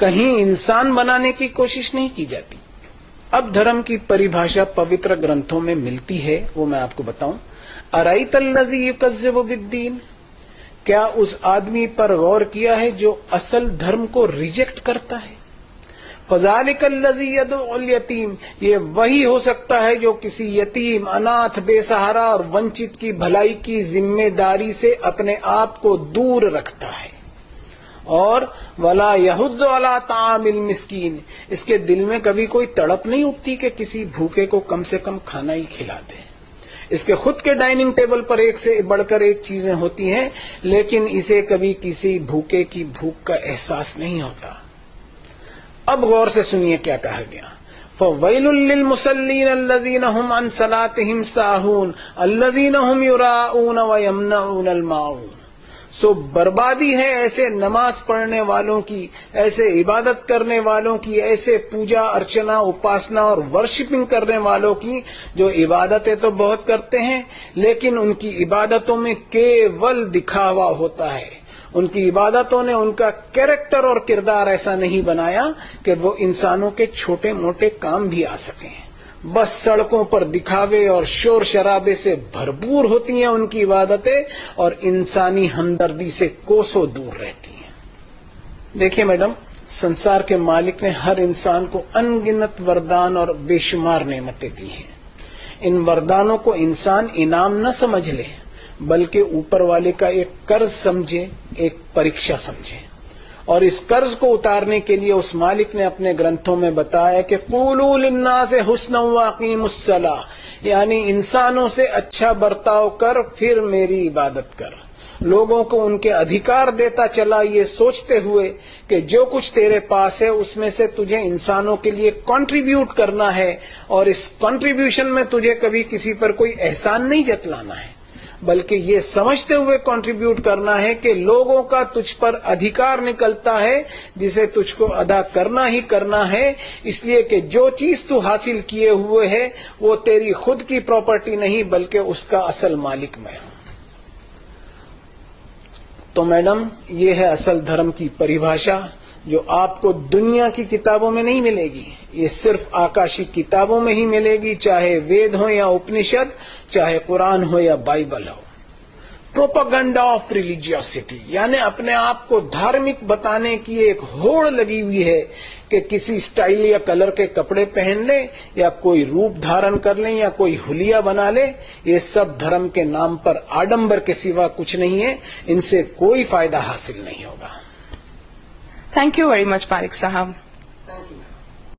کہیں انسان بنانے کی کوشش نہیں کی جاتی. اب دھرم کی پریبھاشا پوتر گرنتھوں میں ملتی ہے، وہ میں آپ کو بتاؤں. ارایت الذی یکذب بالدین، کیا اس آدمی پر غور کیا ہے جو اصل دھرم کو ریجیکٹ کرتا ہے؟ فذالک الذی یدعو الیتیم، یہ وہی ہو سکتا ہے جو کسی یتیم، اناتھ، بے سہارا اور ونچت کی بھلائی کی ذمہ داری سے اپنے آپ کو دور رکھتا ہے. اور ولا یحض علی طعام المسکین، اس کے دل میں کبھی کوئی تڑپ نہیں اٹھتی کہ کسی بھوکے کو کم سے کم کھانا ہی کھلا دے. اس کے خود کے ڈائننگ ٹیبل پر ایک سے بڑھ کر ایک چیزیں ہوتی ہیں، لیکن اسے کبھی کسی بھوکے کی بھوک کا احساس نہیں ہوتا. اب غور سے سنیے کیا کہا گیا. فَوَيْلٌ لِّلْمُصَلِّينَ الَّذِينَ هُمْ عَنْ صَلَاتِهِمْ سَاهُونَ الَّذِينَ هُمْ يُرَاءُونَ وَيَمْنَعُونَ الْمَاعُونَ. سو بربادی ہے ایسے نماز پڑھنے والوں کی، ایسے عبادت کرنے والوں کی، ایسے پوجا ارچنا اپاسنا اور ورشپنگ کرنے والوں کی جو عبادتیں تو بہت کرتے ہیں لیکن ان کی عبادتوں میں کیول دکھاوا ہوتا ہے. ان کی عبادتوں نے ان کا کیریکٹر اور کردار ایسا نہیں بنایا کہ وہ انسانوں کے چھوٹے موٹے کام بھی آ سکیں. بس سڑکوں پر دکھاوے اور شور شرابے سے بھرپور ہوتی ہیں ان کی عبادتیں، اور انسانی ہمدردی سے کوسوں دور رہتی ہیں. دیکھیے میڈم، سنسار کے مالک نے ہر انسان کو ان گنت وردان اور بے شمار نعمتیں دی ہیں. ان وردانوں کو انسان انعام نہ سمجھ لے بلکہ اوپر والے کا ایک قرض سمجھے، ایک پریکشا سمجھے. اور اس قرض کو اتارنے کے لیے اس مالک نے اپنے گرنتھوں میں بتایا کہ قولوا للناس حسنا واقیموا الصلاۃ، یعنی انسانوں سے اچھا برتاؤ کر پھر میری عبادت کر. لوگوں کو ان کے ادھیکار دیتا چلا یہ سوچتے ہوئے کہ جو کچھ تیرے پاس ہے اس میں سے تجھے انسانوں کے لیے کنٹریبیوٹ کرنا ہے، اور اس کنٹریبیوشن میں تجھے کبھی کسی پر کوئی احسان نہیں جتلانا ہے بلکہ یہ سمجھتے ہوئے کنٹریبیوٹ کرنا ہے کہ لوگوں کا تجھ پر ادھیکار نکلتا ہے جسے تجھ کو ادا کرنا ہی کرنا ہے، اس لیے کہ جو چیز تو حاصل کیے ہوئے ہے وہ تیری خود کی پراپرٹی نہیں بلکہ اس کا اصل مالک میں ہوں. تو میڈم، یہ ہے اصل دھرم کی پریبھاشا جو آپ کو دنیا کی کتابوں میں نہیں ملے گی. یہ صرف آکاشی کتابوں میں ہی ملے گی، چاہے وید ہو یا اپنشد، چاہے قرآن ہو یا بائبل ہو. پروپاگنڈا آف ریلیجیوسٹی، یعنی اپنے آپ کو دھارمک بتانے کی ایک ہوڑ لگی ہوئی ہے کہ کسی سٹائل یا کلر کے کپڑے پہن لیں یا کوئی روپ دھارن کر لیں یا کوئی حلیہ بنا لے. یہ سب دھرم کے نام پر آڈمبر کے سوا کچھ نہیں ہے، ان سے کوئی فائدہ حاصل نہیں ہوگا. Thank you very much park صاحب.